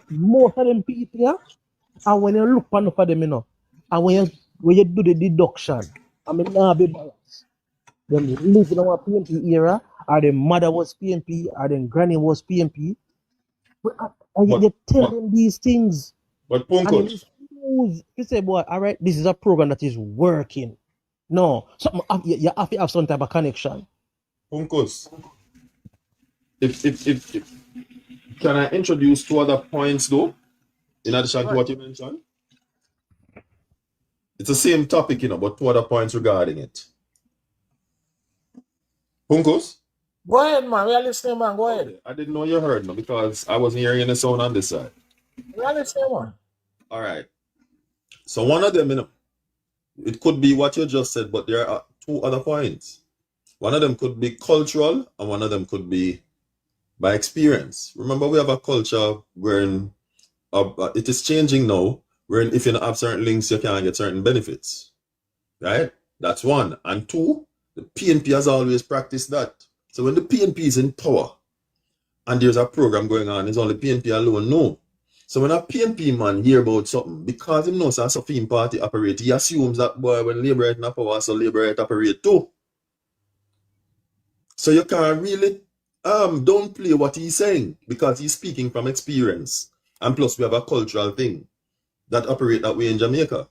most of them people, yeah, and when you look on for them, you know, and when you do the deduction, I mean, now be balanced. Them live in our PNP era, or their mother was PNP, or their granny was PNP. And But you tell them these things. but And Punko, it is smooth. You say, boy, all right, this is a program that is working. No, something you have to have some type of connection. Punkos, if can I introduce two other points though, in addition to what you mentioned? It's the same topic, you know, but two other points regarding it. Punkos? Go ahead, man. We are listening, man. Go ahead. I didn't know you heard no, because I wasn't hearing any sound on this side. We are listening, man. All right. So one of them, you know, it could be what you just said, but there are two other points. One of them could be cultural, and one of them could be by experience. Remember, we have a culture wherein it is changing now, wherein if you don't have certain links, you can't get certain benefits. Right? That's one. And two, the PNP has always practiced that. So when the PNP is in power and there's a program going on, it's only PNP alone know. So when a PNP man hear about something, because he knows how Safin party operate, he assumes that, boy, when Labour is in power, so Labour is operate too. So you can't really don't play what he's saying, because he's speaking from experience. And plus we have a cultural thing that operate that way in Jamaica.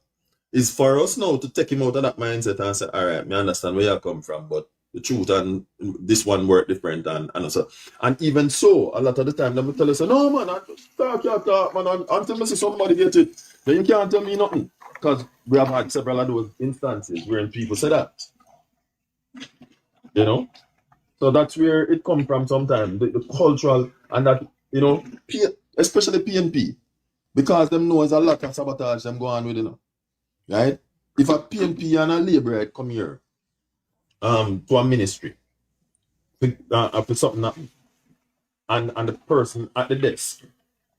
It's for us now to take him out of that mindset and say, all right, I understand where you come from, but the truth and this one work different and also. And even so, a lot of the time, they will tell us, no, man, I talk, man, until I see somebody get it, then you can't tell me nothing. Because we have had several of those instances where people say that. You know? So that's where it comes from sometimes, the cultural, and that, you know, especially PNP, because them know there's a lot of sabotage them go on with, you know. Right? If a PNP and a Labour come here to a ministry for something happen, and the person at the desk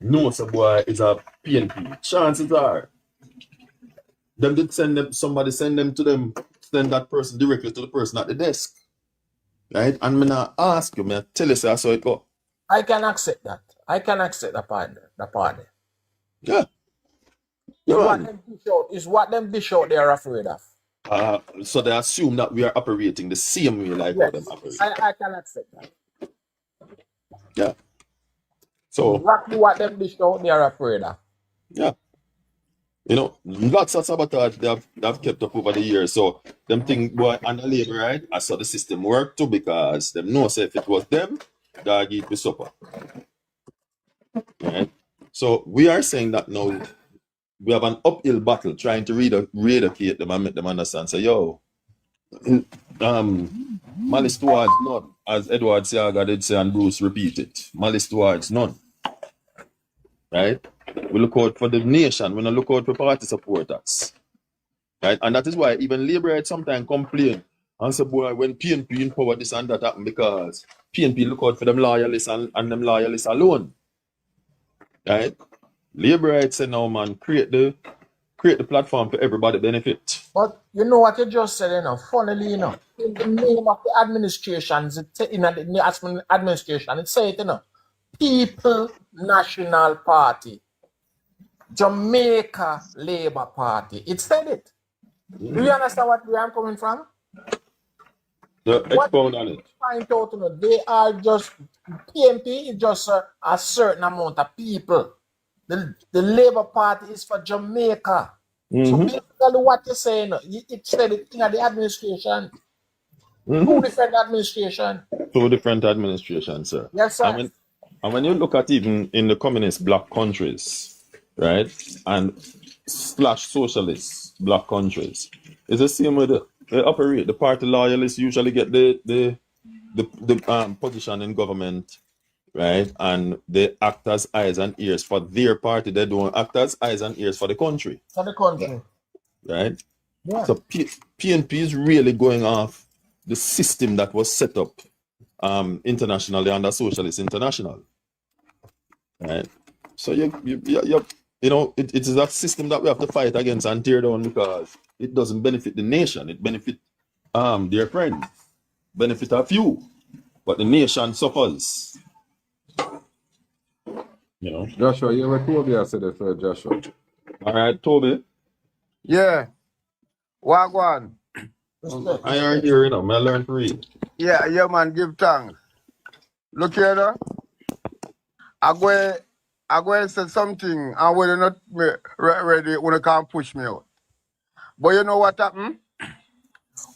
knows a boy is a PNP, chances are them did send that person directly to the person at the desk. Right? And me not ask you, me tell you so it go. I can accept that. I can accept the party. Yeah. Is what them dish out they are afraid of. So they assume that we are operating the same way like how them operate. I can accept that. Yeah. So exactly what them dish out they are afraid of. Yeah. You know, lots of sabotage they have kept up over the years. So them think, boy, on the Labour, right? I saw the system work too, because them know say if it was them, dog eat the supper. Right? So we are saying that now we have an uphill battle trying to re-educate them and make them understand. So yo, malice towards none, as Edward Siaga did say and Bruce repeated. Malice towards none. Right? We look out for the nation, we don't look out for party supporters. Right? And that is why even Labour sometimes complain and say, boy, when PNP in power, this and that happen, because PNP look out for them loyalists and them loyalists alone. Right? Labour say, now, man, create the platform for everybody benefit. But you know what you just said, you know, funnily, you know, in the name of the administration, it says, you know, People National Party, Jamaica Labour Party. It said it. Do you understand where I'm coming from? Expound on it. Find out, you know, they are just PNP is just a certain amount of people. The Labour Party is for Jamaica. So basically, what you're saying, it said it in the administration. Two different administration. Two different administrations, sir. Yes, sir. And when you look at even in the communist black countries, right, and / socialist black countries, it's the same way they operate. The party loyalists usually get the position in government, right, and they act as eyes and ears for their party. They don't act as eyes and ears for the country. For the country. Right? Yeah. So PNP is really going off the system that was set up internationally under Socialist International. Right? So you know, it is that system that we have to fight against and tear down, because it doesn't benefit the nation. It benefits their friends, benefit a few, but the nation suffers. You know. Joshua, you ever told me I said that for Joshua? All right, Toby. Yeah. Wagwan. Respect, I are respect. here, you know. I learn to read. Yeah, yeah, man, give thanks. Look here, though. I go and say something, and when you're not ready, when you can't push me out. But you know what happened?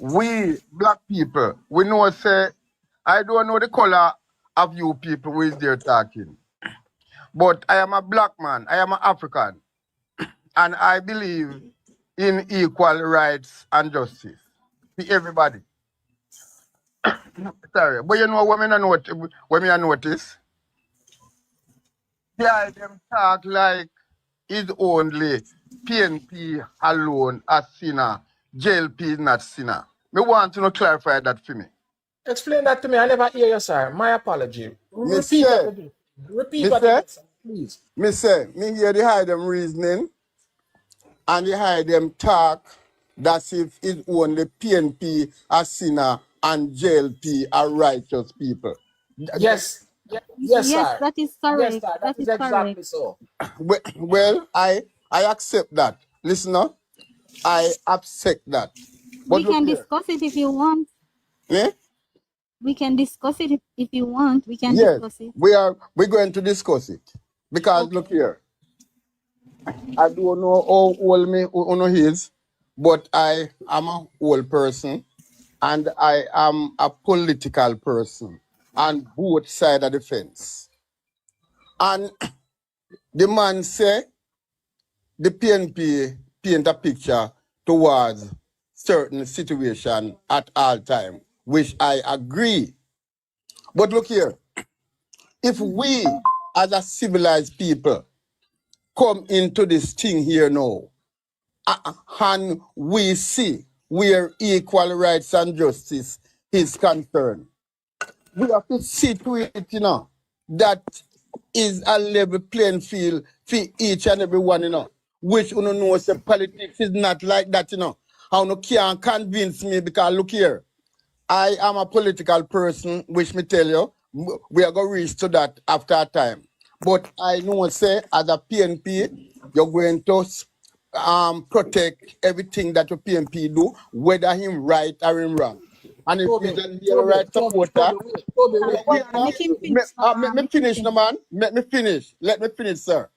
We, black people, we know, say, I don't know the color of you people who is there talking. But I am a black man, I am an African, and I believe in equal rights and justice for everybody. Sorry, but you know what I notice? Yeah, them talk like it's only PNP alone a sinner, JLP is not sinner. Me want to clarify that for me. Explain that to me. I never hear you, sir. My apology. Me Repeat say, what you did. Repeat what you did, sir. Please. me hear the hide them reasoning and the hide them talk that if it's only PNP a sinner and JLP are righteous people. Yes. Yes, Yes, sir. that is Yes, correct. sir. That That is is correct. exactly so. Well, I accept that. Listen up, I accept that. But We look can here. discuss it if you want. Eh? We can discuss it if you want. We can Yes, discuss it. we're going to discuss it. Because Okay. look here, I don't know how old me uno is, but I am a old person and I am a political person on both sides of the fence. And the man say the PNP paint a picture towards certain situation at all time, which I agree. But look here, if we as a civilized people come into this thing here now, and we see where equal rights and justice is concerned, we have to see to it, you know, that is a level playing field for each and every one, you know, which you know say politics is not like that, you know. How no can't convince me because look here, I am a political person, which me tell you, we are going to reach to that after a time. But I know say as a PNP, you're going to protect everything that your PNP do, whether him right or him wrong. And if he's a right supporter, Wait. here now, Make him finish. me Make him finish, no man. Let me finish. Let me finish, sir.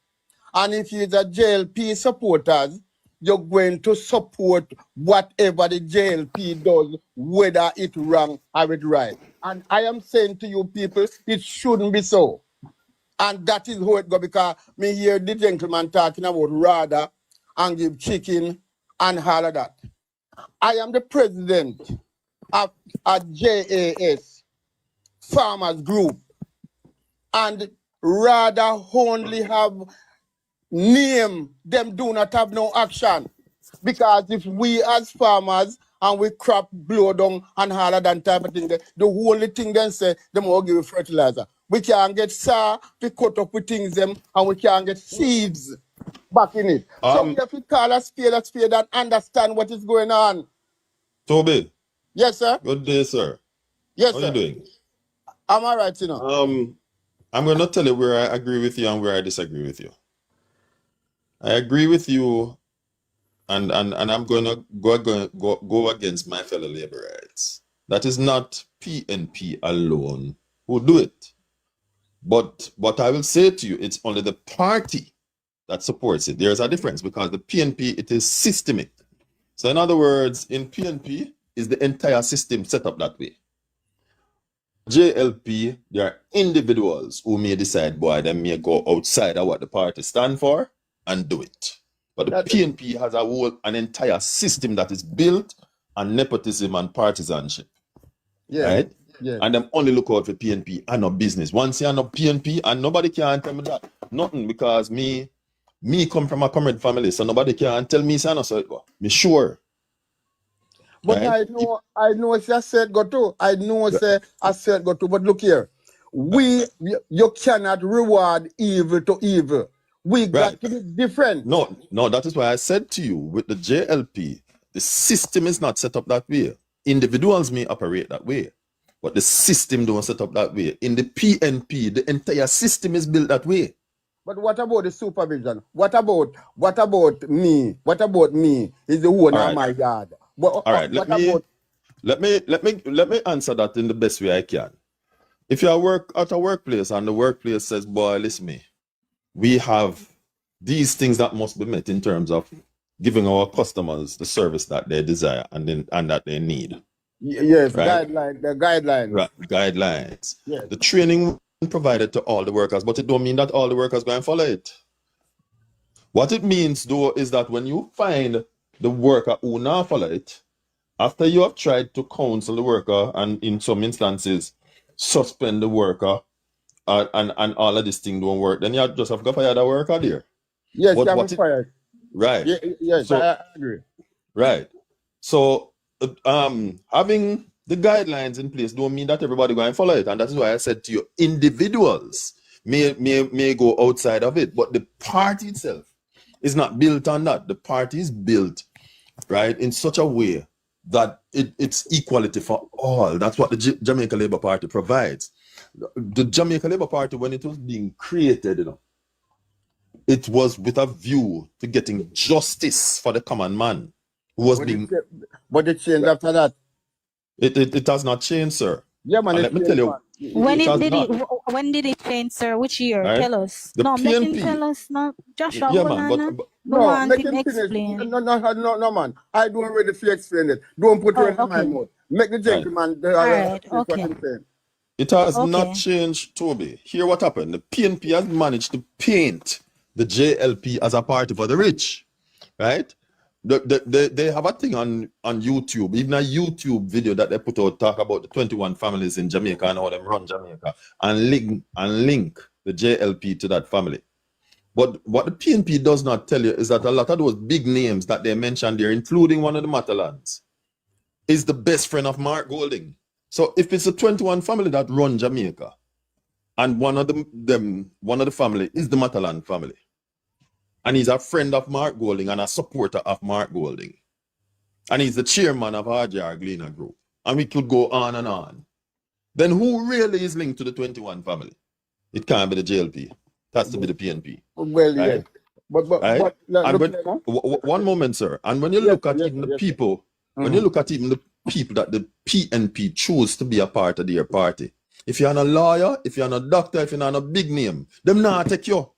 And if he's a JLP supporters, you're going to support whatever the JLP does, whether it's wrong or it's right. And I am saying to you people, it shouldn't be so. And that is how it go, because me hear the gentleman talking about rather and give chicken and all of that. I am the president of a JAS farmers group, and rather only have name, them do not have no action. Because if we as farmers and we crop blow down and all of that type of thing, the only thing they say, them will give fertilizer. We can't get saw to cut up with things them, and we can't get seeds back in it. So we have to call a spade and understand what is going on. Toby. Yes, sir. Good day, sir. Yes, How sir. you doing? I'm all right, you know. I'm going to tell you where I agree with you and where I disagree with you. I agree with you, and I'm going to go against my fellow laborites. That is not PNP alone who do it. But what I will say to you, it's only the party that supports it. There's a difference because the PNP, it is systemic. So in other words, in PNP, is the entire system set up that way. JLP, there are individuals who may decide, boy, they may go outside of what the party stand for and do it. But the PNP has an entire system that is built on nepotism and partisanship. Yeah. Right? Yeah. And them only look out for PNP and no business. Once you're not PNP, and nobody can tell me that. Nothing, because me come from a comrade family, so nobody can tell me so it go. Me sure. But right? I know it's a said go to. I know it's a said go to. But look here, you cannot reward evil to evil. We got to be different. No, that is why I said to you, with the JLP, the system is not set up that way. Individuals may operate that way, but the system don't set up that way. In the PNP, the entire system is built that way. But what about the supervision? What about me? What about me? Is the owner All of right. my yard? What, All right. what about Let me answer that in the best way I can. If you work at a workplace and the workplace says, boy, listen me, we have these things that must be met in terms of giving our customers the service that they desire and that they need. yes, Right? guidelines. Right. Guidelines. Yes. The training provided to all the workers, but it don't mean that all the workers go and follow it. What it means though is that when you find the worker who not follow it, after you have tried to counsel the worker and in some instances suspend the worker and all of this thing don't work, then you just have to fire the worker there. Yes, But you have what to it fire. right. Yes, So I agree. right. So having the guidelines in place don't mean that everybody going to follow it. And that is why I said to you, individuals may go outside of it, but the party itself is not built on that. The party is built, right, in such a way that it's equality for all. That's what the Jamaica Labour Party provides. The Jamaica Labour Party, when it was being created, it was with a view to getting justice for the common man who was being. But it changed after that. It has not changed, sir. Yeah, man. And let me tell you, When it has did not. when did it change, sir? Which year? Right? Tell us. The No, make him PNP. tell us. No, Joshua, Yeah, hold man. on. But No, No, want make him him finish. explain. No, man. I don't ready to explain it. Don't put words in my mouth. Make the right. gentleman All right. what Okay. I'm saying. It has not Okay. changed, Toby. Here what happened. The PNP has managed to paint the JLP as a party for the rich. Right? They have a thing on YouTube, even a YouTube video that they put out talk about the 21 families in Jamaica and how them run Jamaica and link the JLP to that family. But what the PNP does not tell you is that a lot of those big names that they mentioned there, including one of the Matalans, is the best friend of Mark Golding. So if it's a 21 family that run Jamaica, and one of the family is the Matalan family, and he's a friend of Mark Golding and a supporter of Mark Golding, and he's the chairman of RJR Gleaner Group, and we could go on and on, then who really is linked to the 21 family? It can't be the JLP. It has to be the PNP. Well, right? yes. But Right? And look, when, one moment, sir. And when you Yes, look at yes, even the yes. people, when you look at even the people that the PNP choose to be a part of their party, if you're not a lawyer, if you're not a doctor, if you're not a big name, them not take you.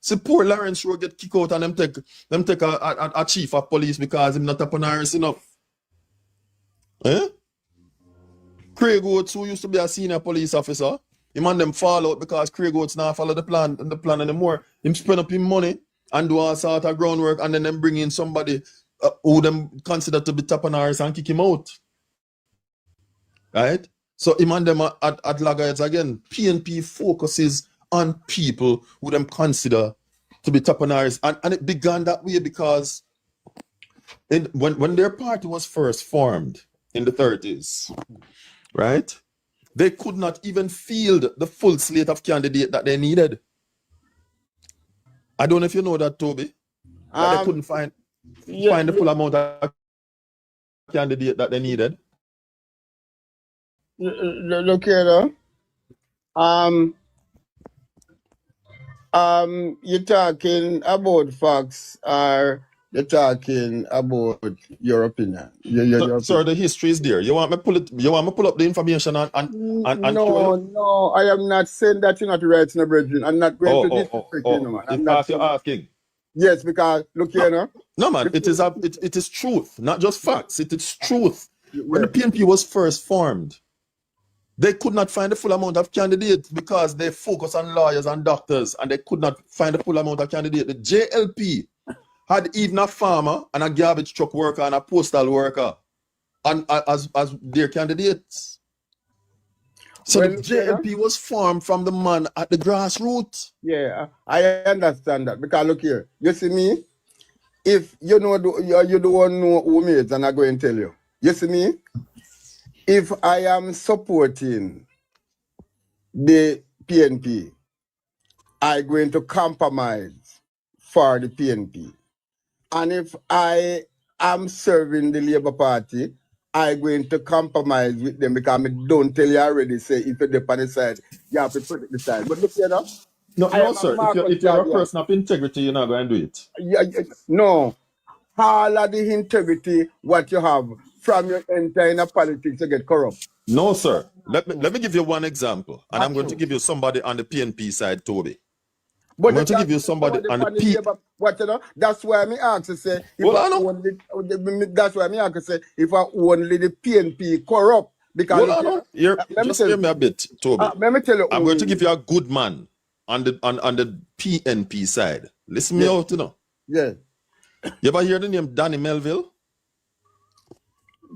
See, poor Lawrence Rowe get kicked out and them take a chief of police because him not upon Harris enough. Eh? Craig Oates, who used to be a senior police officer, him and them fall out because Craig Oates now follow the plan anymore. Him spend up him money and do all sort of groundwork, and then them bring in somebody who them consider to be top on Harris and kick him out. Right? So him and them at loggerheads again. PNP focuses on people who them consider to be top on Harris. And it began that way because when their party was first formed in the 30s, right? They could not even field the full slate of candidates that they needed. I don't know if you know that, Toby. That they couldn't find the full amount of candidate that they needed. Look here, you're talking about facts, or you're talking about your opinion. Your Sir, the history is there. You want me pull it? You want me pull up the information and show you? No, I am not saying that you're not right, no, brethren. I'm not going to disrespect you, no, man. I'm not You're asking. Yes, because look here, no. No, man, it is truth, not just facts. It is truth. When the PNP was first formed, they could not find the full amount of candidates because they focus on lawyers and doctors, and they could not find the full amount of candidates. The JLP had even a farmer and a garbage truck worker and a postal worker and as their candidates. So the JLP was formed from the man at the grassroots. Yeah, I understand that. Because look here, you see me, if you know you don't know who me is, and I'm going to tell you. You see me, if I am supporting the PNP, I'm going to compromise for the PNP. And if I am serving the Labour Party, I'm going to compromise with them because I don't tell you already, say, if you're on the side, you have to protect the side. But look here now, No, I no, am a sir. Marcus If you're a Garvey. person of integrity, you're not going to do it. No. All of the integrity what you have from your enter in a politics to get corrupt. No, sir. Let me give you one example, and I'm going to True. give you somebody on the PNP side, Toby. But I'm going to that give you somebody on the on the P. labor, what you know, that's why me ask to say if Well, I I know. only that's why me ask to say if I only the PNP corrupt because Well, look I here, know. You're let me just tell hear you, me a bit, Toby. let me tell you I'm who going to he give is. you a good man on the PNP side. Listen me Yes, out, you know. yes. You ever hear the name Danny Melville?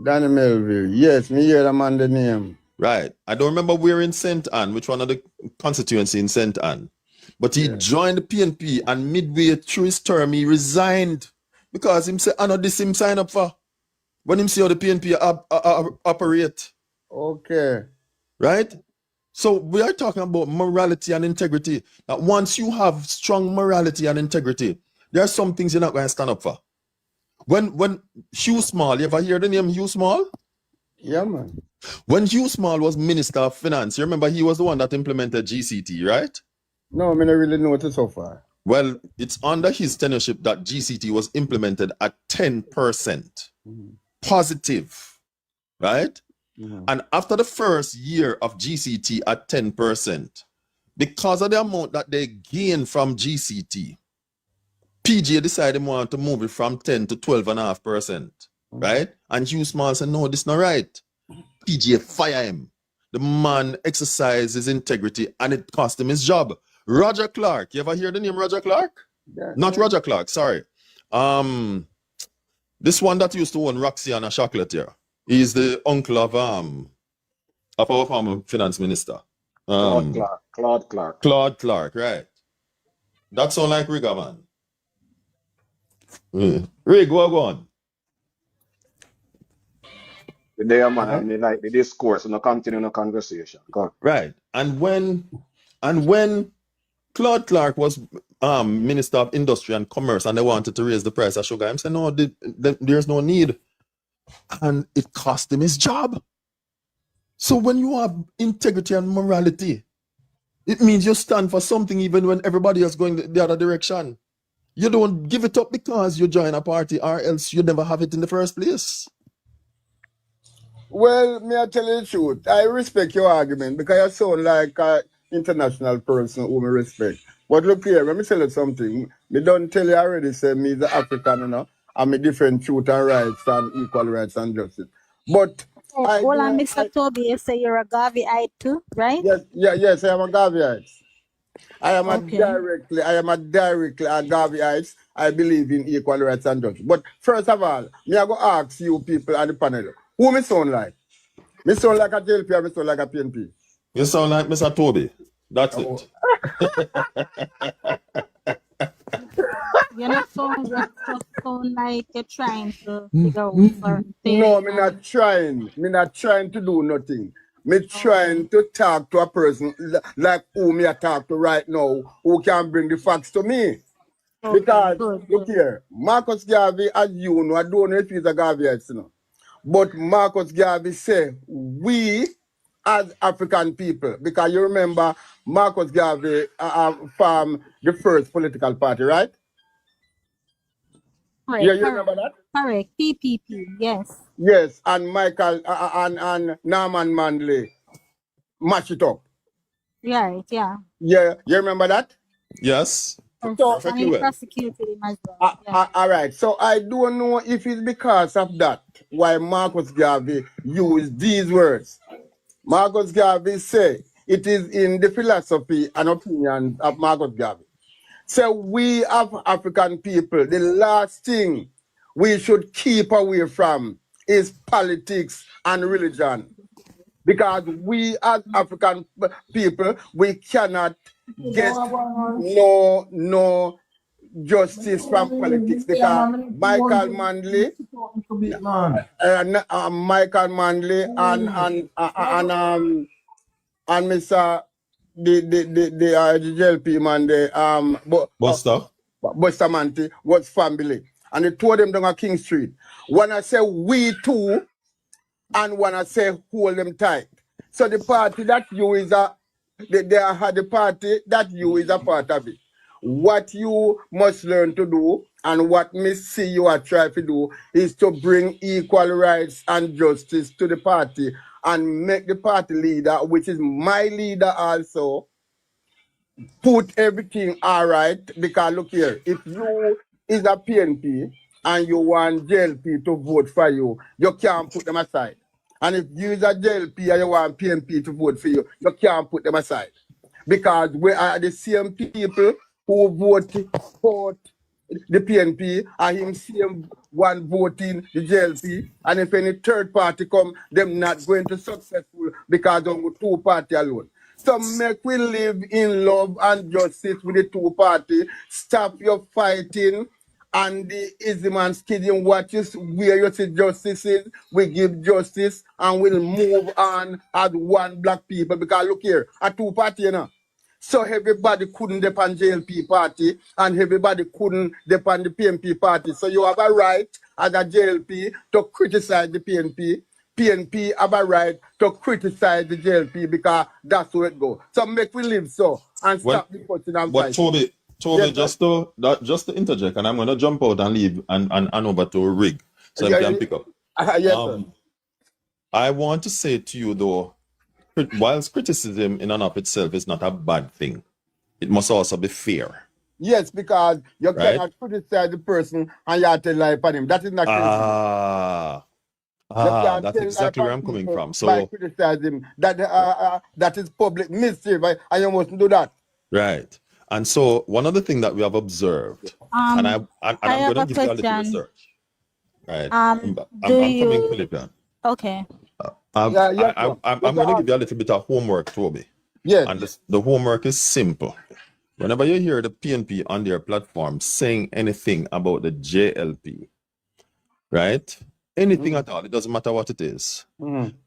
Danny Melville. Yes, me hear them on the name. Right. I don't remember where in St. Anne, which one of the constituency in St. Anne. But he Yeah. joined the PNP and midway through his term, he resigned because him say, I know this him sign up for. When him see how the PNP operate. Okay. Right? So we are talking about morality and integrity. That once you have strong morality and integrity, there are some things you're not going to stand up for. When Hugh Small, you ever hear the name Hugh Small? Yeah, man. When Hugh Small was Minister of Finance, you remember he was the one that implemented GCT, right? No, I mean I really notice so far. Well, it's under his tenureship that GCT was implemented at 10% Mhm. positive, right? Mhm. And after the first year of GCT at 10%, because of the amount that they gain from GCT, PJ decided they want to move it from 10 to 12.5%, right? And Hugh Small said, no, this is not right. PJ fire him. The man exercised his integrity and it cost him his job. Roger Clark, you ever hear the name Roger Clark? Yeah, Not yeah. Roger Clark, sorry. This one that used to own Roxy and a chocolate here. He's the uncle of our former finance minister. Claude Clark. Claude Clark. Claude Clark, right. That sound like Rigger, man. Rig, go on. The day, man, Huh? I mean, like the discourse and the continue the conversation. Go on. Right. And when Claude Clark was Minister of Industry and Commerce and they wanted to raise the price of sugar, I'm saying, no, there's no need. And it cost him his job. So when you have integrity and morality, it means you stand for something even when everybody else going the other direction. You don't give it up because you join a party or else you never have it in the first place. Well, me I tell you the truth. I respect your argument because you sound like an international person who me respect. But look here, let me tell you something. Me don't tell you already, say me the African, you know, and me different truth and rights and equal rights and justice. But I Hold on, do, Mr. Toby, you say you're a Garveyite too, right? yes, I am a Garveyite. I am a Okay. directly a Garveyite. I believe in equal rights and justice. But first of all, me I go ask you people on the panel, who me sound like? Me sound like a JLP or me sound like a PNP? You sound like Mr. Toby. That's Oh. it. You're not sound like you're trying to figure out certain things. No, me not trying. Me not trying to do nothing. Me trying to talk to a person like who me I talk to right now, who can bring the facts to me. Okay, Because good. look here, Marcus Garvey, as you know, I don't know if he's a Garveyite, you know. But Marcus Garvey say we as African people, because you remember Marcus Garvey formed the first political party, right? Correct, Yeah, you remember that? correct. PPP, yes. Yes, and Michael and Norman Manley match it up. Right, yeah. Yeah, you remember that? Yes. Yes. So, And Perfectly he well. prosecuted him as well. Yeah. all right. So I don't know if it's because of that why Marcus Garvey used these words. Marcus Garvey say it is in the philosophy and opinion of Marcus Garvey. So we as African people, the last thing we should keep away from is politics and religion. Because we as African people, we cannot get no justice from politics. Because Michael Manley and Mr. the JLP man Buster. Bustamante was family. And they told them down at King Street. When I say we two, and when I say hold them tight. So the party that you is a they are the party that you is a part of it. What you must learn to do and what me see you are trying to do is to bring equal rights and justice to the party and make the party leader, which is my leader also, put everything all right. Because look here, if you is a PNP and you want JLP to vote for you, you can't put them aside. And if you is a JLP and you want PNP to vote for you, you can't put them aside. Because we are the same people who vote for the PNP and him same one voting the JLP. And if any third party come, them not going to successful because of two party alone. So make we live in love and justice with the two party. Stop your fighting and the easy man skidding what you where you see justice is. We give justice and we'll move on as one black people. Because look here, a two party, you know. So everybody couldn't depend JLP party and everybody couldn't depend the PNP party. So you have a right as a JLP to criticize the PNP. PNP have a right to criticize the JLP because that's where it goes. So make we live so and Well, stop the cutting and but fighting. Toby, Yes, just to interject, and I'm gonna jump out and leave and over to Rig so Yeah, I can pick up. yes, sir. I want to say to you though, whilst criticism in and of itself is not a bad thing, it must also be fair. Yes, because you Right? cannot criticize the person and you have to lie upon him. That is not criticism. That's exactly where I'm coming from. By So criticizing that is public mischief, and you mustn't do that. right. And so one of the things that we have observed, and I'm have going a to give you a little question. research. Right. Do I'm coming you Philippine. okay? I'm Yeah, yes, sir. going Yes, to sir. give you a little bit of homework, Toby. Yes. And the homework is simple. Whenever you hear the PNP on their platform saying anything about the JLP, right? Anything at all, it doesn't matter what it is.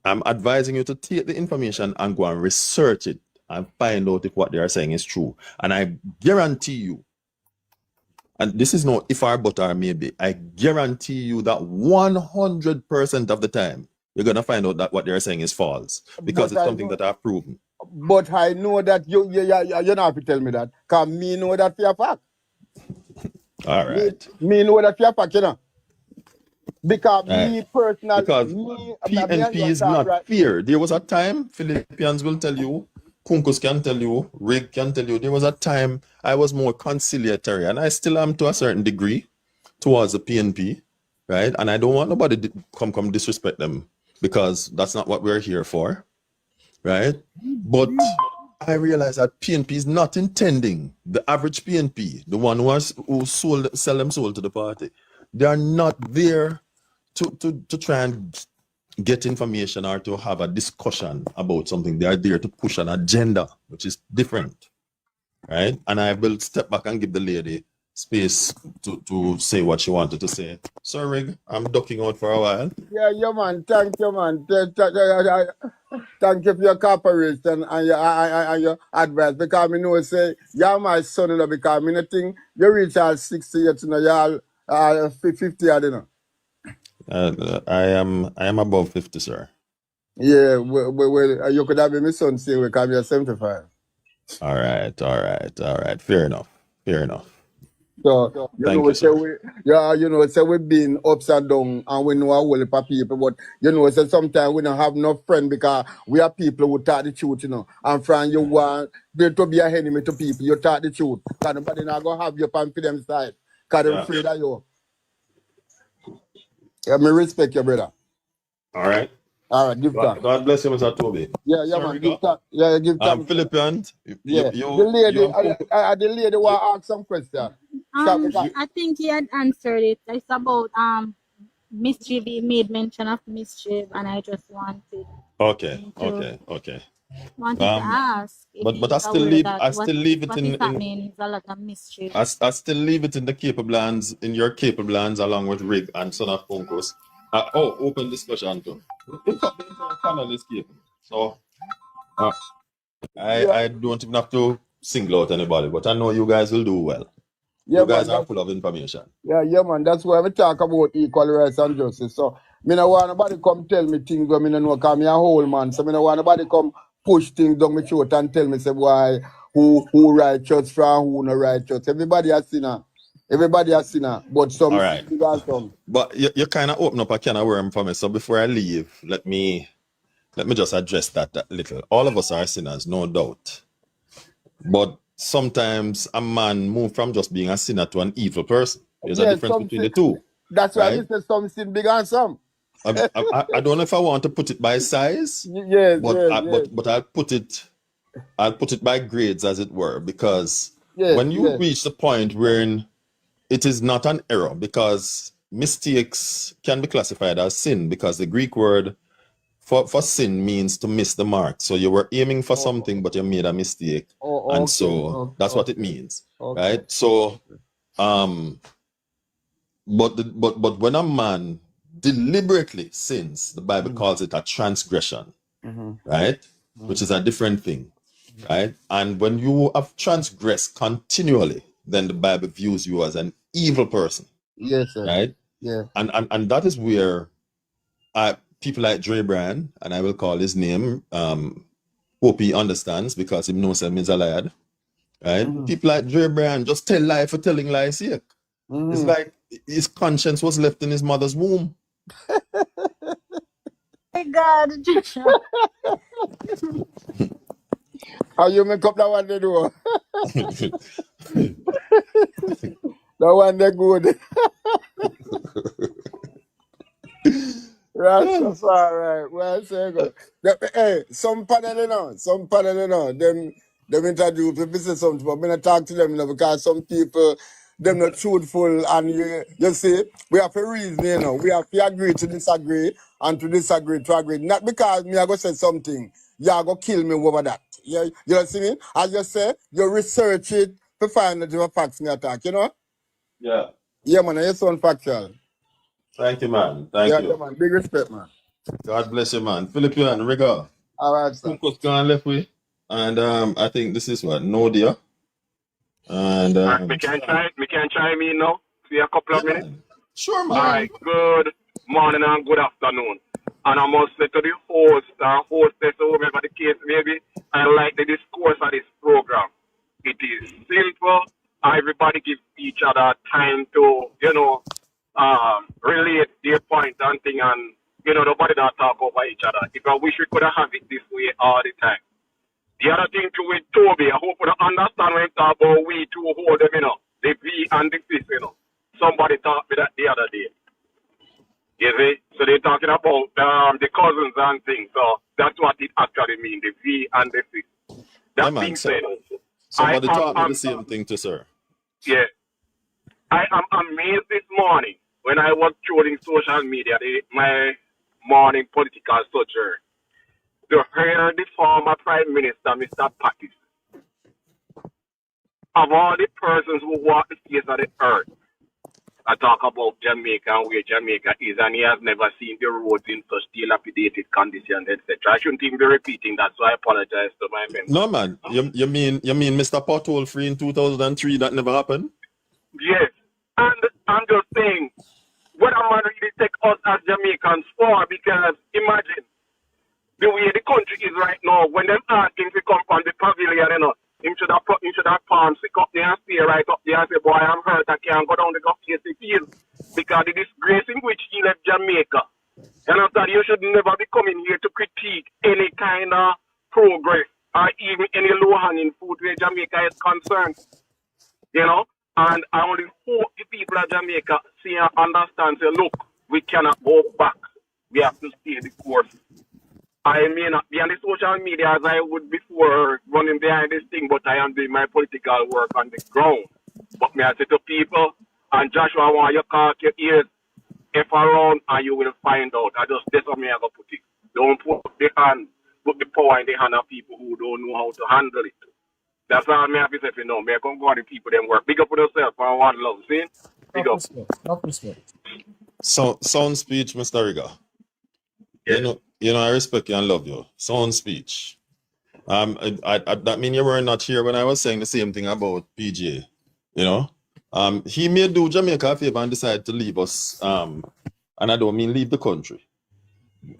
I'm advising you to take the information and go and research it and find out if what they are saying is true. And I guarantee you, and this is no if or but or maybe, I guarantee you that 100% of the time, you're going to find out that what they're saying is false because But it's I something know, that I've proven. but I know that you don't have to tell me that. Because me know that for a fact. All right. Me know that for a fact, you know. Because Right. me personally, Because me PNP is not fair. There was a time, Philippians will tell you, Kunkus can tell you, Rig can tell you, there was a time I was more conciliatory, and I still am to a certain degree towards the PNP, right? And I don't want nobody to come disrespect them because that's not what we're here for, right? But I realize that PNP is not intending the average PNP, the one who sell them soul to the party. They are not there to try and get information or to have a discussion about something. They are there to push an agenda, which is different, right? And I will step back and give the lady space to say what she wanted to say. Sir Rig, I'm ducking out for a while. Yeah, man. Thank you, man. Thank you for your cooperation and your advice. Because I know say you're my son, because I think you reach out 60 years, you're 50, I don't know. I am above 50, sir. Yeah, well, you could have been my son say because you're 75. All right. Fair enough. So Thank you, sir. say we've been ups and down and we know a whole heap of people, but say sometimes we don't have no friend because we are people who talk the truth, And from you want to be an enemy to people, you talk the truth. Because nobody not gonna have you on for them side. Because they're afraid of you. Yeah, me respect you, brother. All right. All right, give thanks. God bless you, Mr. Toby. Yeah, man. Give thanks. Yeah, give thanks. Philippians, The lady want to ask some question. I think he had answered it. It's about mischief. He made mention of mischief, and I just wanted wanted to ask. But I still leave it what in happening is a lot of mischief. I still leave it in the capable hands, in your capable hands, along with Rig and Son of Punkos. Open discussion too. The entire panel is capable. So I don't even have to single out anybody, but I know you guys will do well. You guys are full of information. Yeah, man. That's why we talk about equal rights and justice. So, me no want nobody come tell me things when me no know, because me a whole man. So, me no want nobody come push things down my throat and tell me, say, why, who righteous from who no righteous. Everybody a sinner. Everybody a sinner. But some All right. sin got some. But you kind of open up a can of worm for me. So before I leave, let me just address that little. All of us are sinners, no doubt. But sometimes a man moves from just being a sinner to an evil person. There's a Yeah, difference some between sin. the two, That's why I right? said some sin big and some. I don't know if I want to put it by size, Yes, but yes, but I'll put it by grades, as it were, because yes, when you yes. reach the point wherein it is not an error, because mistakes can be classified as sin, because the Greek word for sin means to miss the mark. So you were aiming for something, but you made a mistake, and Okay. so that's what it means, Okay. right? So, but when a man deliberately sins, the Bible calls it a transgression, right? Which is a different thing, right? And when you have transgressed continually, then the Bible views you as an evil person, Yes, sir. right? Yeah. And that is where people like Dre Bryan, and I will call his name, hope he understands, because he knows him is a lad, right? People like Dre Bryan just tell lie for telling lies sake. It's like his conscience was left in his mother's womb. My God, Joshua. How you make up that one they do? That one they good. Rastafari, well, say good. Hey, some panel, them interview people say something, but I'm not talk to them, because some people, them not truthful, and you see, we have a reason, we have to agree to disagree, and to disagree to agree. Not because me I go say something, you are going to kill me over that. You know see me? As you say, you research it to find the facts in your attack, you know? Yeah. Yeah, man, you sound factual. Thank you, man. Thank Yeah, you. man, big respect, man. God bless you, man. Philippian, Rigor. All right, sir. Who's gone left with? And I think this is what? Nodia. And We can chime in now. See a couple of minutes. Sure, man. All right. Good morning and good afternoon. And I must say to the host or hostess, or whoever the case may be, I like the discourse of this program. It is simple. Everybody gives each other time to, relate their point and thing, and nobody not talk over each other. If I wish we could have it this way all the time. The other thing too with Toby, I hope you understand when you talk about we two hold them, the V and the fist, Somebody talked me that the other day. You see? So they're talking about the cousins and things. So that's what it actually means, the V and the fist. That being said, somebody taught me the same thing to sir. Yeah. I am amazed this morning when I was trolling social media, my morning political sojourn, to hear the former Prime Minister, Mr. Pattis, of all the persons who walk the face of the earth, I talk about Jamaica and where Jamaica is, and he has never seen the roads in such dilapidated conditions, etc. I shouldn't even be repeating that, so I apologize to my members. No, man. You mean Mr. Pothole Free in 2003? That never happened? Yes. And I'm just saying, what am I really take us as Jamaicans for? Because imagine the way the country is right now, when them asking to come from the pavilion, into that palm, stick up there and stay right up there and say, boy, I'm hurt, I can't go down the Gulf field. Because the disgrace in which he left Jamaica. And after that, you should never be coming here to critique any kind of progress or even any low-hanging fruit where Jamaica is concerned. And I only hope the people of Jamaica see and understand, say, look, we cannot go back. We have to stay the course. I may not be on the social media as I would before running behind this thing, but I am doing my political work on the ground. But may I say to people, and Joshua, I want you to cock your ears F around and you will find out. That's how me I go put it. Don't put the power in the hand of people who don't know how to handle it. That's all me have to say for now. Me come go on the people them work. Big up for yourself and one love. See? Big up. Enough respect. So, sound speech, Mr. Rigger. Yes. I respect you and love you. Sound speech. That mean you were not here when I was saying the same thing about PJ. He may do Jamaica a favor and decide to leave us. And I don't mean leave the country.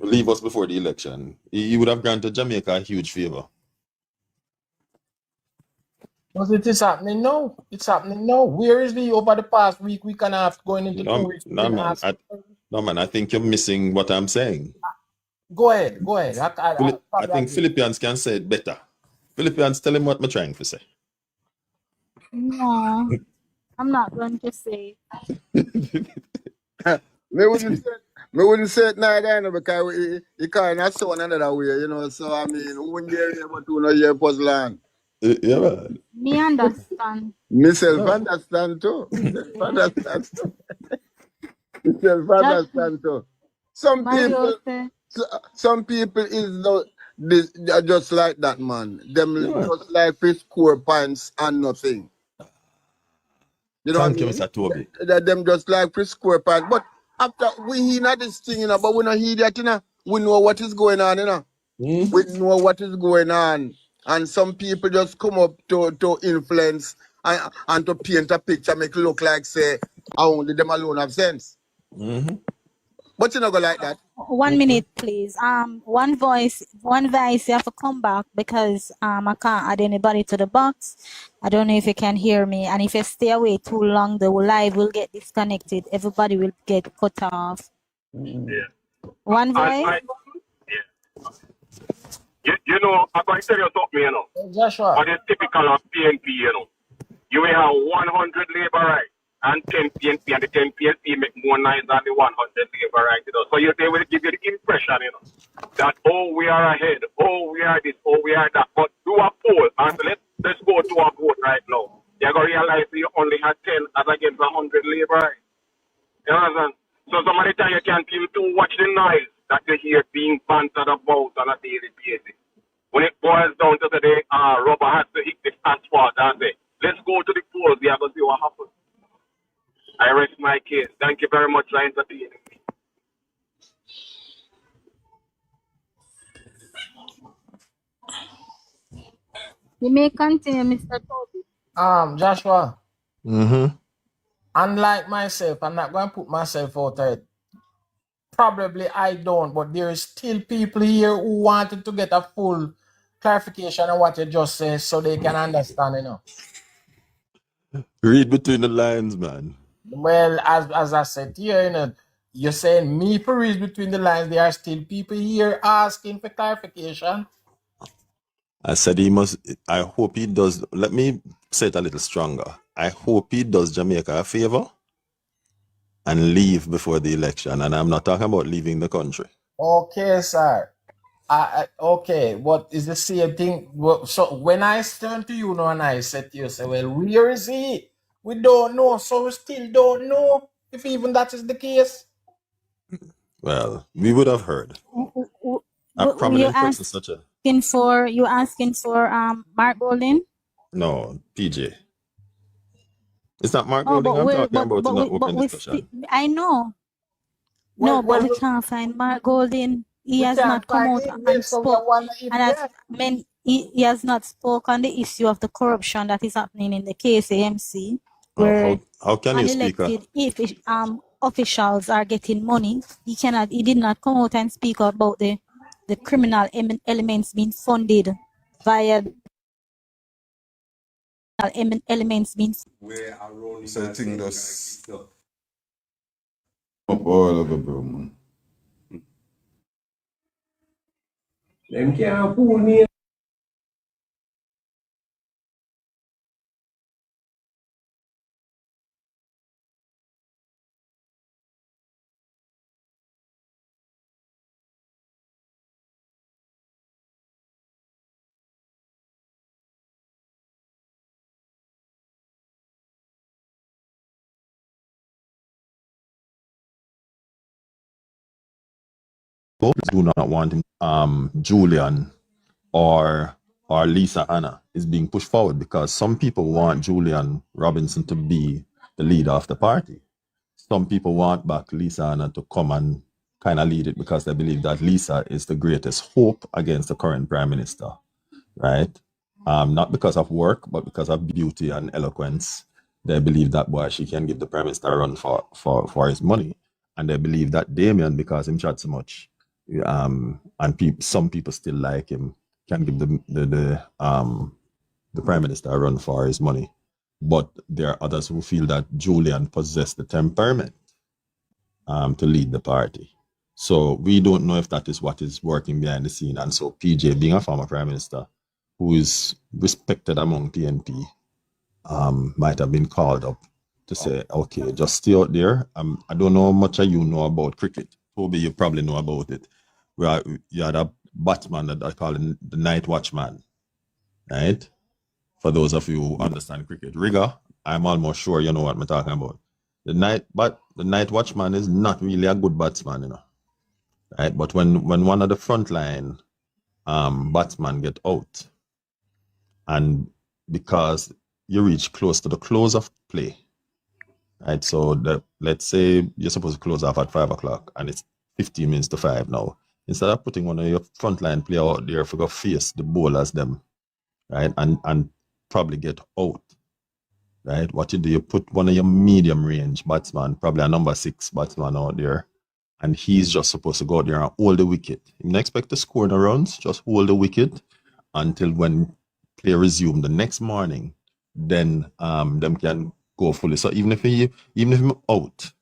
leave us before the election, he would have granted Jamaica a huge favor. But it is happening now. It's happening now. Where is the over the past week and a half going into 2 weeks? No, man. I think you're missing what I'm saying. Go ahead. I think Philippians can say it better. Philippians, tell him what I'm trying to say. No, I'm not going to say it. Me wouldn't say it neither, because he can't have sound another way, you know. So I mean, who wouldn't hear him but who not hear puzzle? Yeah, man. Me understand. Myself understand too. Myself understand too. Some people is just like that, man. Them just like fish score points and nothing. You know Thank what I you, mean? Mr. Toby. Them just like fish score points. But after we hear this thing, you know, but we not hear that, you know. We know what is going on, you know. We know what is going on. And some people just come up to influence and to paint a picture, make it look like, say, only them alone have sense. But you not go like that. 1 minute, please. One voice, you have to come back because I can't add anybody to the box. I don't know if you can hear me. And if you stay away too long, the live will get disconnected. Everybody will get cut off. Yeah. One voice. You know, I'm going to tell you something, you know. Joshua. But it's typical of PNP, you know. You will have 100 labor rights and 10 PNP, and the 10 PNP make more noise than the 100 labor rights, you know. So they will give you the impression, you know, that, oh, we are ahead, oh, we are this, oh, we are that. But do a poll, and let's go to a vote right now. You're going to realize you only had 10 as against 100 labor rights. You understand? So some of the time you can't even too watch the noise that you hear being bantered about on a daily basis. When it boils down to the day, rubber has to hit the asphalt and say, let's go to the polls, we are going to see what happens. I rest my case. Thank you very much for entertaining me. You may continue, Mr. Toby. Joshua. Unlike myself, I'm not going to put myself out there. Probably I don't, but there is still people here who wanted to get a full clarification on what you just said so they can understand, you know. Read between the lines, man. Well, as I said here, you know, you're saying me for read between the lines, there are still people here asking for clarification. I said I hope he does, let me say it a little stronger. I hope he does Jamaica a favor and leave before the election. And I'm not talking about leaving the country. Okay, sir. Okay, what is the same thing? So when I turn to you now and I said to you, say, well, where is he? We don't know, so we still don't know if even that is the case. Well, we would have heard. A prominent person such a... You asking for Mark Golding? No, PJ. It's not Mark Golding I'm talking about in the open discussion. I know. But we can't find Mark Golding. He has not come out and spoke. And he has not spoken on the issue of the corruption that is happening in the KSAMC, where how can you speak? If officials are getting money, he did not come out and speak about the criminal elements being funded via elements being where around setting this up all over, bro, man. Them can't fool me. Do not want Julian or Lisa Anna is being pushed forward because some people want Julian Robinson to be the leader of the party. Some people want back Lisa Anna to come and kind of lead it because they believe that Lisa is the greatest hope against the current prime minister, right? Not because of work, but because of beauty and eloquence. They believe that, boy, she can give the prime minister a run for his money. And they believe that Damien, because him chat so much, And some people still like him, can give the Prime Minister a run for his money. But there are others who feel that Julian possessed the temperament to lead the party. So we don't know if that is what is working behind the scene. And so PJ, being a former Prime Minister who is respected among PNP, might have been called up to say, okay, just stay out there. I don't know how much of you know about cricket. Toby, you probably know about it. You had a batsman that I call the night watchman, right? For those of you who understand cricket. Rigger, I'm almost sure you know what I'm talking about. The night watchman is not really a good batsman, you know. Right? But when one of the frontline batsmen get out, and because you reach close to the close of play, right? So let's say you're supposed to close off at 5 o'clock and it's 15 minutes to 5 now. Instead of putting one of your frontline player out there for go face the bowlers them, right? And probably get out. Right? What you do, you put one of your medium range batsman, probably a number 6 batsman out there, and he's just supposed to go out there and hold the wicket. You don't expect to score the runs, just hold the wicket until when play resume the next morning, then them can go fully. So even if him out,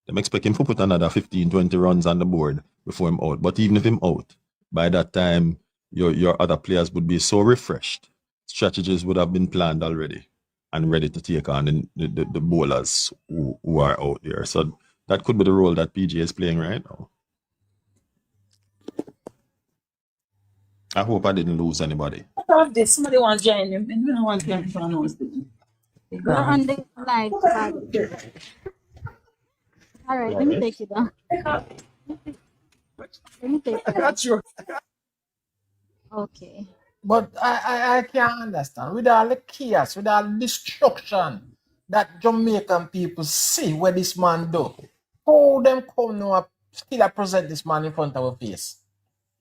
them expect him to put another 15, 20 runs on the board before him out. But even if him out, by that time, your other players would be so refreshed. Strategies would have been planned already and ready to take on the bowlers who are out there. So that could be the role that PJ is playing right now. I hope I didn't lose anybody. This somebody wants to join him, and we don't want to join him. You're on the live chat. All right, let me take you down. Let me take you down. That's true. Okay. But I can't understand. With all the chaos, with all the destruction that Jamaican people see what this man do, how them come now still present this man in front of our face?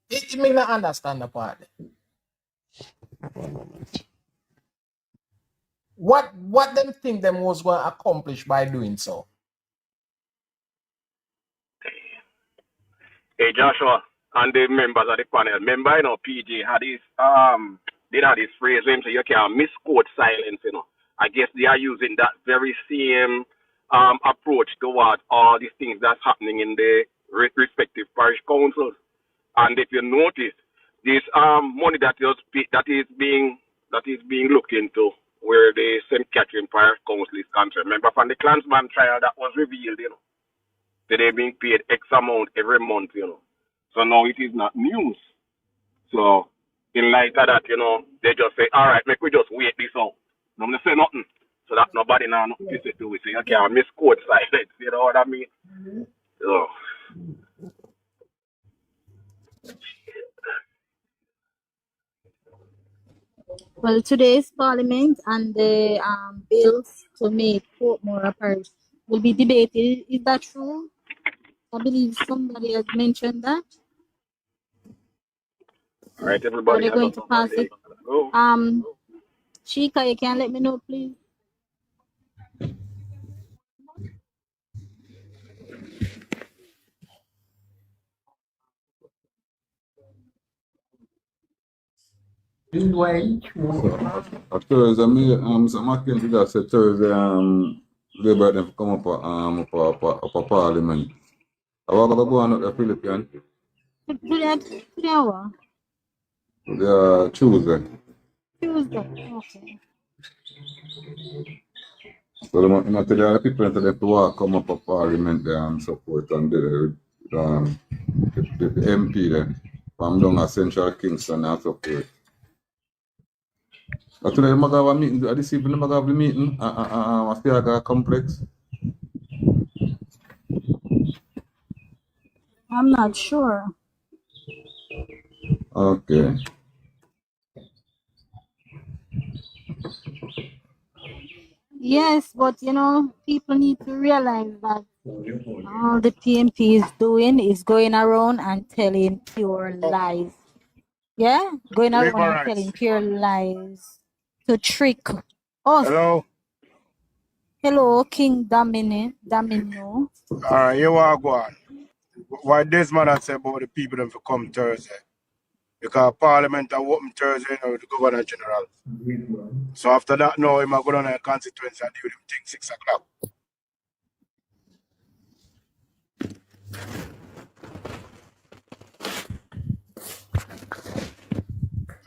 It may not understand the part. 1 moment. What them think them was going to accomplish by doing so? Hey Joshua and the members of the panel. Remember, PJ had this did have this phrase him so you can misquote silence, I guess they are using that very same approach towards all these things that's happening in the respective parish councils. And if you notice, this money that is being looked into where the St. Catherine Parish Council is concerned. Remember from the Klansman trial that was revealed, that they're being paid X amount every month, So now it is not news. So in light of that, they just say, all right, make we just wait this out. No one say nothing. So that nobody now nothing to say to it. So you can't misquote silence. You know what I mean? So Well, today's parliament and the bills to make Portmore a parish will be debated. Is that true? I believe somebody has mentioned that. all right, Are everybody. they going to pass it? Shika, you can let me know, please. At Thursday, Mr. Mackenzie just said Thursday, Labour them come up a parliament. I was going to go on at the Philippines. Today what? Tuesday. Tuesday. Okay. So the tell the people that they have to come up a parliament there and support and the MP there from down at Central Kingston and support. But today I'm going to have a meeting. This evening I'm going to have a meeting at the complex. I'm not sure. Okay. Yes, but people need to realize that all the PMP is doing is going around and telling pure lies. Yeah? Going around and telling pure lies to trick us. Hello. Hello, King Domino. You are going. why Desmond had said about the people them for come Thursday. Because Parliament are open Thursday now with the Governor General. So after that now, he might go down a constituency and do them thing 6 o'clock.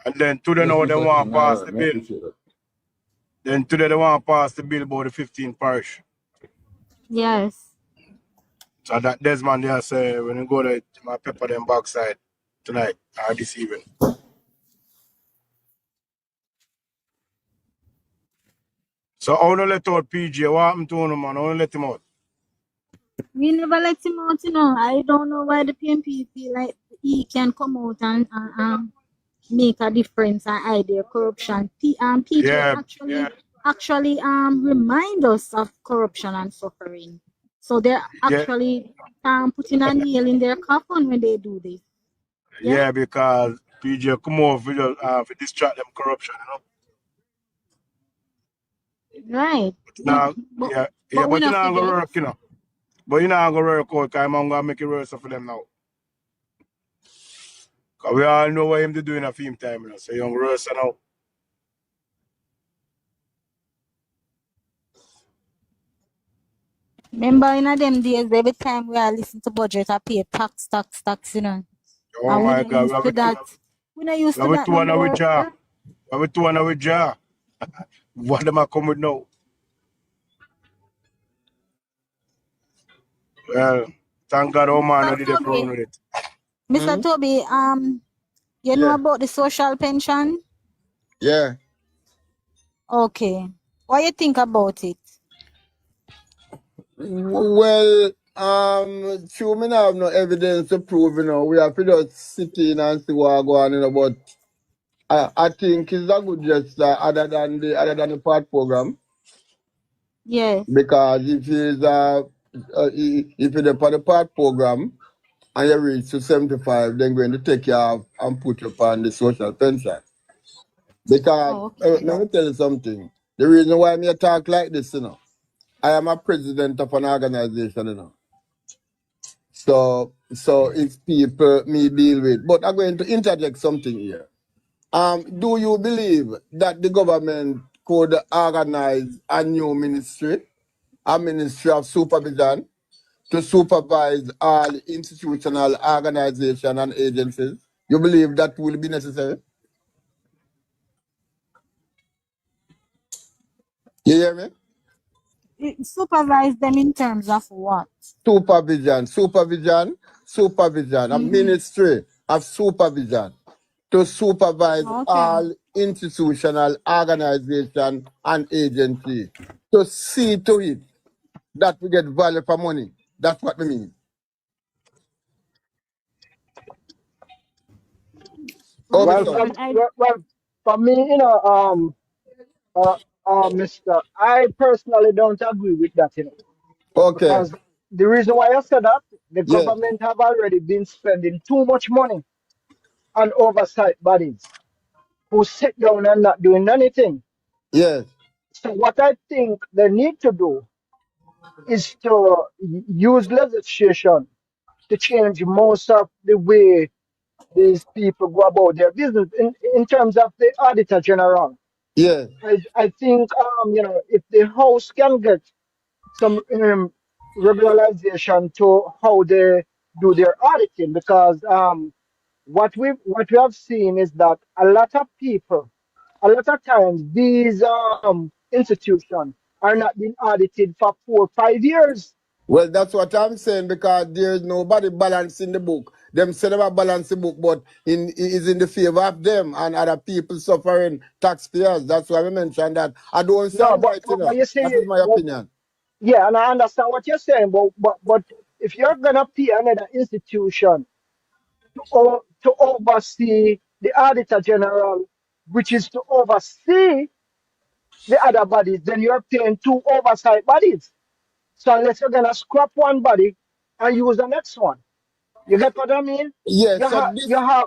And then today now they want to pass the bill. Then today they want to pass the bill about the 15 parish. Yes. So that Desmond there say when you go to my pepper them backside tonight or this evening. So I want to let out PJ. What happened to him, man? I want to let him out. We never let him out, you know. I don't know why the PMP feel like he can come out and make a difference and idea corruption. People actually remind us of corruption and suffering. So they're actually putting a nail in their coffin when they do this. Yeah, because PJ come over for distract them corruption, you know. Right. Now, but you're not going to work, you know. But you're not going to work out because I'm going to make it worse for them now. Because we all know what him to do in a film time, you know. So you're going to worse now. Remember in them days, every time we are listening to budget, I pay tax, you know. Oh and my we God. We're not used to that no more. We two on with jar. What am I coming with now? Well, thank God, oh man, I did a problem with it. Mr. Toby, you know about the social pension? Yeah. Okay. What you think about it? Well, true, me now have no evidence to prove, you know. We have to just sit in and see what go on, you know, but I think it's a good gesture other than the part program. Yes. Because if it's the part program and you reach to 75, then going to take you off and put you on the social pension. Because let me tell you something. The reason why me talk like this, you know, I am a president of an organization, you know. So it's people me deal with. But I'm going to interject something here. Do you believe that the government could organize a new ministry, a ministry of supervision, to supervise all institutional organizations and agencies? You believe that will be necessary? You hear me? Supervise them in terms of what? Supervision, a ministry of supervision to supervise all institutional organization and agency to see to it that we get value for money. That's what we mean. Well, for me, you know, Mister, I personally don't agree with that, you know. Okay. Because the reason why I said that, the government have already been spending too much money on oversight bodies who sit down and not doing anything. Yes. So what I think they need to do is to use legislation to change most of the way these people go about their business in terms of the auditor general. Yeah. I think you know, if the house can get some regularization to how they do their auditing, because what we have seen is that a lot of people, a lot of times these institutions are not being audited for 4 or 5 years. Well, that's what I'm saying, because there's nobody balancing the book. Them say them balance the book, but is in the favor of them and other people suffering, taxpayers. That's why we mentioned that. I don't sound right, you know. You see, that is my opinion. Yeah, and I understand what you're saying, but if you're gonna pay another institution to oversee the auditor general, which is to oversee the other bodies, then you're paying 2 oversight bodies. So unless you're gonna scrap one body and use the next one, you get what I mean? Yes. You have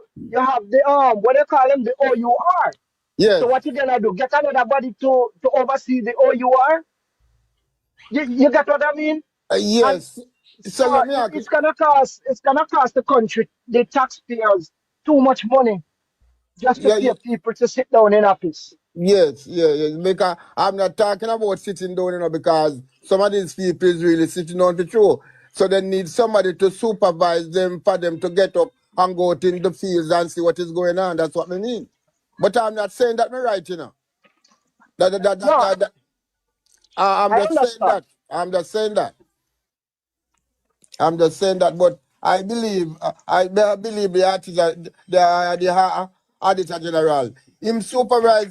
the what they call them, the OUR. Yes. So what you gonna do? Get another body to oversee the OUR? You get what I mean? Yes. So So let me ask you. it's gonna cost the country, the taxpayers, too much money just to Yeah, pay people to sit down in office. yes, yes. Because I'm not talking about sitting down, because some of these people is really sitting on the show. So they need somebody to supervise them for them to get up and go out in the fields and see what is going on. That's what I mean. But I'm not saying that me right, No, I'm I just saying understand. that. I'm just saying that. But I believe, I believe the auditor general, him supervising.